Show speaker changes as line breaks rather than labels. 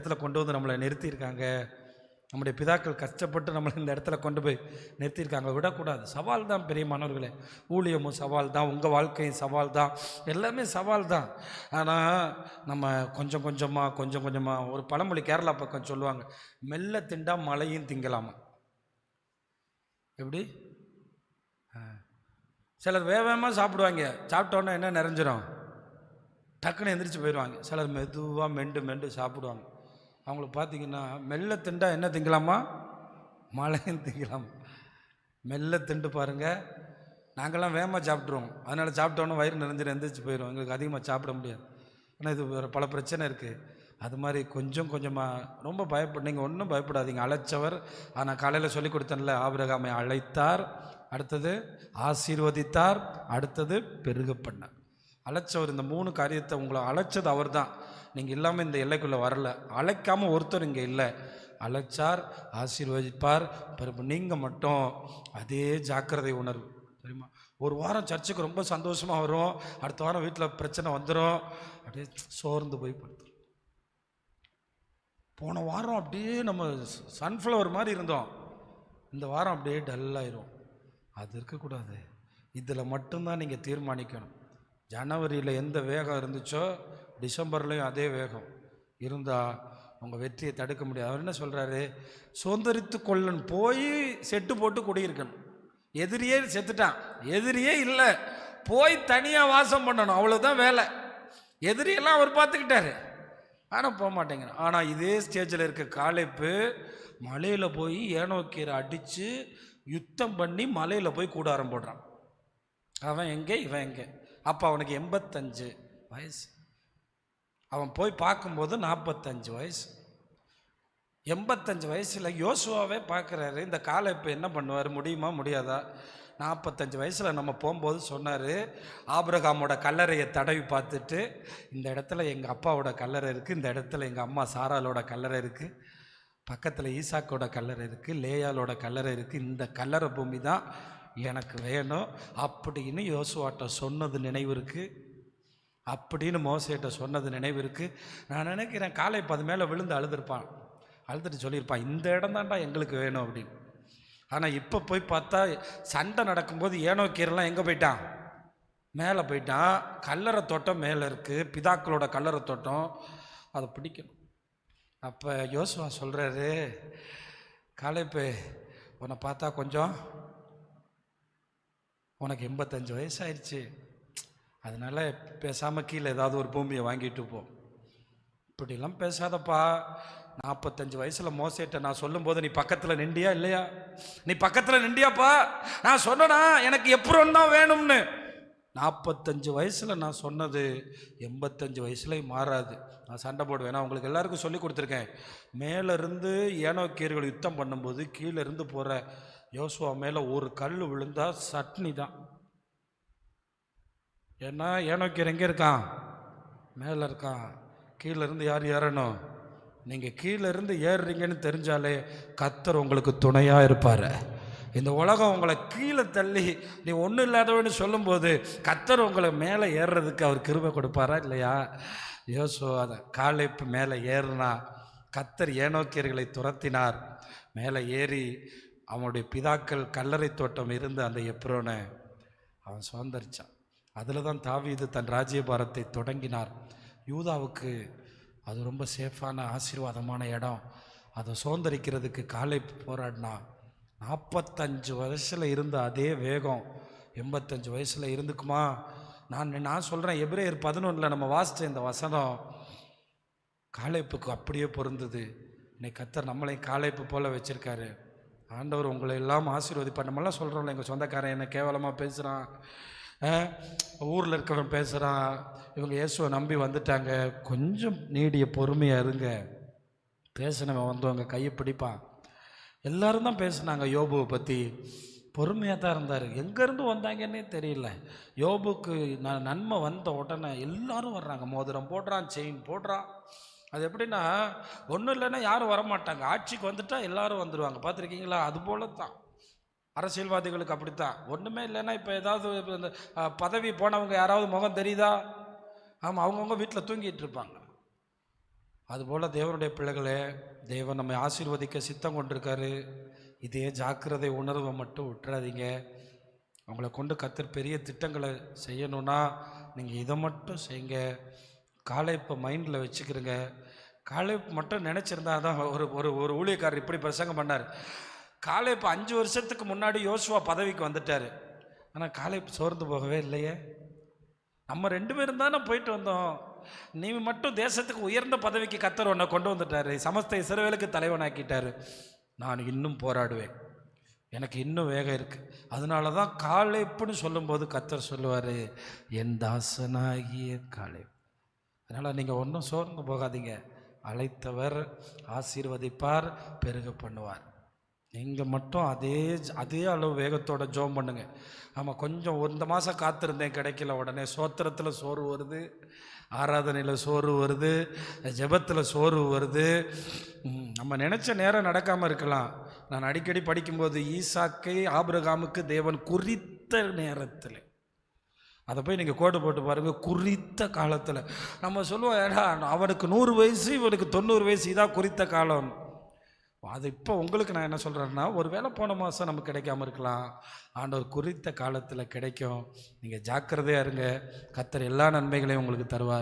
இடத்துல கொண்டு வந்து நம்மளை நிறுத்தியிருக்காங்க. நம்முடைய பிதாக்கள் கஷ்டப்பட்டு நம்மளை இந்த இடத்துல கொண்டு போய் நிறுத்தியிருக்காங்க. விடக்கூடாது. சவால் தான் பெரியமானவர்களே. ஊழியமும் சவால் தான், உங்கள் வாழ்க்கையும் சவால் தான், எல்லாமே சவால் தான். ஆனால் நம்ம கொஞ்சம் கொஞ்சமாக ஒரு பழமொழி கேரளா பக்கம் சொல்லுவாங்க, மெல்ல திண்டா மழையும் திங்கலாமா. எப்படி? சிலர் வேகமாக சாப்பிடுவாங்க, சாப்பிட்டோன்னே என்ன நிறைஞ்சிரும், டக்குன்னு எந்திரிச்சு போயிடுவாங்க. சிலர் மெதுவாக மெண்டு சாப்பிடுவாங்க. அவங்கள பார்த்தீங்கன்னா மெல்ல திண்டா என்ன திங்கலாமா, மழையும் திங்கலாமா. மெல்ல திண்டு பாருங்கள். நாங்கள்லாம் வேகமாக சாப்பிட்ருவோம், அதனால் சாப்பிட்டோன்னே வயிறு நிறைஞ்சிட்டு எந்திரிச்சு போயிடுவோம். எங்களுக்கு அதிகமாக சாப்பிட முடியாது. ஆனால் இது வேறு பல பிரச்சனை இருக்குது. அது மாதிரி கொஞ்சமாக ரொம்ப நீங்கள் ஒன்றும் பயப்படாதீங்க. அழைச்சவர், ஆனால் காலையில் சொல்லி கொடுத்தேன்ல, ஆபிரகாமை அழைத்தார், அடுத்தது ஆசீர்வதித்தார், அடுத்தது பெருக பண்ணார். அழைச்சவர். இந்த 3 காரியத்தை உங்களை அழைச்சது அவர் தான். நீங்கள் இல்லாமல் இந்த எல்லைக்குள்ளே வரல. அழைக்காமல் ஒருத்தர் இங்கே இல்லை. அழைச்சார், ஆசீர்வதிப்பார். பிறகு நீங்கள் மட்டும் அதே ஜாக்கிரதை உணர்வு. தெரியுமா? ஒரு வாரம் சர்ச்சுக்கு ரொம்ப சந்தோஷமாக வரும், அடுத்த வாரம் வீட்டில் பிரச்சனை வந்துடும், அப்படியே சோர்ந்து போய் படுத்துரும். போன வாரம் அப்படியே நம்ம சன்ஃப்ளவர் மாதிரி இருந்தோம், இந்த வாரம் அப்படியே டல்லாயிரும். அது இருக்கக்கூடாது. இதில் மட்டும்தான் நீங்கள் தீர்மானிக்கணும். ஜனவரியில் எந்த வேகம் இருந்துச்சோ டிசம்பர்லேயும் அதே வேகம் இருந்தால் உங்கள் வெற்றியை தடுக்க முடியாது. அவர் என்ன சொல்கிறாரு, சுதந்திரித்து கொள்ளன் போய் செட்டு போட்டு குடியிருக்கணும். எதிரியே செத்துட்டான், எதிரியே இல்லை, போய் தனியாக வாசம் பண்ணணும், அவ்வளோதான் வேலை. எதிரியெல்லாம் அவர் பார்த்துக்கிட்டாரு, ஆனால் போக மாட்டேங்கிறான். ஆனால் இதே ஸ்டேஜில் இருக்க காலேப்பு மலையில் போய் ஏனோக்கீரை அடித்து யுத்தம் பண்ணி மலையில் போய் கூடாரம் போடுறான். அவன் எங்கே, இவன் எங்கே. அப்போ அவனுக்கு 85 வயசு. அவன் போய் பார்க்கும்போது 45 வயசு. 85 வயசில் யோசுவாவே பார்க்குறாரு, இந்த காலை இப்போ என்ன பண்ணுவார், முடியுமா முடியாதா. 45 வயசில் நம்ம போகும்போது சொன்னார், ஆபிரகாமோட கல்லறையை தடவி பார்த்துட்டு, இந்த இடத்துல எங்கள் அப்பாவோட கல்லறை இருக்குது, இந்த இடத்துல எங்கள் அம்மா சாராலோட கல்லறை இருக்குது, பக்கத்தில் ஈசாக்கோட கல்லறை இருக்குது, லேயாலோட கல்லறை இருக்குது, இந்த கல்லறை பூமி தான் எனக்கு வேணும் அப்படின்னு யோசுவாட்ட சொன்னது நினைவு இருக்குது, அப்படின்னு மோசேட்ட சொன்னது நினைவு இருக்குது. நான் நினைக்கிறேன் காலை 10 மேலே விழுந்து அழுதுட்டு சொல்லியிருப்பான், இந்த இடம் தான்டா எங்களுக்கு வேணும் அப்படின்னு. ஆனால் இப்போ போய் பார்த்தா சண்டை நடக்கும்போது ஏனோக்கீரெல்லாம் எங்கே போயிட்டான், மேலே போயிட்டான். கல்லறை தோட்டம் மேலே இருக்குது, பிதாக்களோட கல்லறை தோட்டம், அதை பிடிக்கணும். அப்போ யோசுவா சொல்கிறாரு, காலைப்பு உன்னை பார்த்தா கொஞ்சம், உனக்கு 85 வயசாயிடுச்சு, அதனால் பேசாமல் கீழே ஏதாவது ஒரு பூமியை வாங்கிட்டு போ, இப்படிலாம் பேசாதப்பா. 45 வயசில் மோசேட்ட நான் சொல்லும்போது நீ பக்கத்தில் நிண்டியா இல்லையா, நீ பக்கத்தில் நிண்டியாப்பா. நான் சொன்னனா எனக்கு எப்புறம் தான் வேணும்னு. 45 வயசில் நான் சொன்னது 85 வயசுலேயும் மாறாது. நான் சண்டை போடுவேன். நான் உங்களுக்கு எல்லாருக்கும் சொல்லி கொடுத்துருக்கேன். மேலேருந்து ஏனோக்கீர்கள் யுத்தம் பண்ணும்போது கீழே இருந்து போகிற யோசுவா மேலே ஒரு கல் விழுந்தா சட்னி தான். ஏன்னா ஏனோக்கீர் எங்கே இருக்கான், மேலே இருக்கான். கீழே இருந்து யார் ஏறணும், நீங்கள் கீழே இருந்து ஏறுறீங்கன்னு தெரிஞ்சாலே கர்த்தர் உங்களுக்கு துணையாக இருப்பார். இந்த உலகம் உங்களை கீழே தள்ளி நீ ஒன்றும் இல்லாதவன்னு சொல்லும்போது கர்த்தர் உங்களை மேலே ஏறுறதுக்கு அவர் கிருபை கொடுப்பாரா இல்லையா. யோசுவா காலேப்பு மேலே ஏறினா, கர்த்தர் ஏனோக்கியர்களை துரத்தினார். மேலே ஏறி அவனுடைய பிதாக்கள் கல்லறை தோட்டம் இருந்து அந்த எப்ரோனை அவன் சுதந்திரிச்சான். அதில் தான் தாவீது தன் ராஜ்யபாரத்தை தொடங்கினார். யூதாவுக்கு அது ரொம்ப சேஃபான ஆசீர்வாதமான இடம். அதை சுதந்திரிக்கிறதுக்கு காலேப்பு போராடினா. 45 வயசில் இருந்த அதே வேகம் 85 வயசில் இருந்துக்குமா? நான் சொல்கிறேன், எபிரேயர் 11 நம்ம வாசித்த இந்த வசனம் காலேப்புக்கு அப்படியே பொருந்தது. இன்னைக்கு கர்த்தர் நம்மளையும் காலேப்பு போல் வச்சுருக்காரு. ஆண்டவர் உங்களை எல்லாம் ஆசீர்வதிப்பார். நம்மளாம் சொல்கிறோம்ல, எங்கள் சொந்தக்காரன் என்ன கேவலமாக பேசுகிறான், ஊரில் இருக்கிறவன் பேசுகிறான், இவங்க இயேசுவை நம்பி வந்துட்டாங்க. கொஞ்சம் நீடிய பொறுமையாக இருங்க. பேசினவன் வந்தவங்க கையை பிடிப்பான். எல்லாரும் தான் பேசுனாங்க யோபுவை பற்றி, பொறுமையாக தான் இருந்தார். எங்கேருந்து வந்தாங்கன்னே தெரியல. யோபுக்கு நன்மை வந்த உடனே எல்லாரும் வர்றாங்க. மோதிரம் போடுறான், செயின் போடுறான். அது எப்படின்னா, ஒன்றும் இல்லைன்னா யாரும் வரமாட்டாங்க. ஆட்சிக்கு வந்துட்டா எல்லாரும் வந்துடுவாங்க. பார்த்துருக்கீங்களா? அதுபோல தான் அரசியல்வாதிகளுக்கு அப்படித்தான். ஒன்றுமே இல்லைன்னா இப்போ ஏதாவது இந்த பதவி போனவங்க யாராவது முகம் தெரியுதா? ஆமாம், அவங்கவுங்க வீட்டில் தூங்கிட்டு இருப்பாங்க. அதுபோல் தேவனுடைய பிள்ளைகளே, தேவன் நம்மை ஆசீர்வதிக்க சித்தம் கொண்டிருக்காரு. இதே ஜாக்கிரதை உணர்வை மட்டும் விட்டுறாதீங்க. அவங்கள கொண்டு கர்த்தர் பெரிய திட்டங்களை செய்யணும்னா நீங்கள் இதை மட்டும் செய்யுங்க. காலேப்பை மைண்டில் வச்சுக்கிறங்க. காலேப் மட்டும் நினச்சிருந்தா தான் ஒரு ஒரு ஒரு ஊழியக்காரர் இப்படி பிரசங்கம் பண்ணார். காலேப் 5 வருஷத்துக்கு முன்னாடி யோசுவா பதவிக்கு வந்துட்டார். ஆனால் காலேப் சோர்ந்து போகவே இல்லையே. நம்ம 2 பேரும் தானே போயிட்டு வந்தோம். நீ மட்டும் தேசத்துக்கு உயர்ந்த பதவிக்கு கர்த்தர் உன்னை கொண்டு வந்துட்டாரு. சமஸ்த இஸ்ரவேலுக்கு தலைவனாக்கிட்டாரு. நான் இன்னும் போராடுவேன், எனக்கு இன்னும் வேகம் இருக்குது. அதனால தான் காலேப்புன்னு சொல்லும்போது கர்த்தர் சொல்லுவார், என் தாசனாகிய காலேப். அதனால் நீங்கள் ஒன்றும் சோர்ந்து போகாதீங்க. அழைத்தவர் ஆசீர்வதிப்பார், பெருக பண்ணுவார். நீங்கள் மட்டும் அதே அளவு வேகத்தோட ஜோம் பண்ணுங்க. ஆமாம், கொஞ்சம் இந்த மாதம் காத்திருந்தேன், கிடைக்கல. உடனே சோத்திரத்தில் சோறு வருது, ஆராதனையில் சோறு வருது, ஜெபத்தில் சோறு வருது. நம்ம நினச்ச நேரம் நடக்காமல் இருக்கலாம். நான் அடிக்கடி படிக்கும்போது ஈசாக்கை ஆபிரகாமுக்கு தேவன் குறித்த நேரத்தில், அதை போய் நீங்கள் கோடு போட்டு பாருங்கள், குறித்த காலத்தில். நம்ம சொல்லுவோம், ஏடா அவனுக்கு 100 வயசு இவனுக்கு 90 வயசு, இதான் குறித்த காலம். அது இப்போ உங்களுக்கு நான் என்ன சொல்கிறேன்னா, ஒரு வேளை போன மாதம் நமக்கு கிடைக்காம இருக்கலாம். ஆண்டவர் குறித்த காலத்தில் கிடைக்கும். நீங்கள் ஜாக்கிரதையாக இருங்க. கர்த்தர் எல்லா நன்மைகளையும் உங்களுக்கு தருவார்.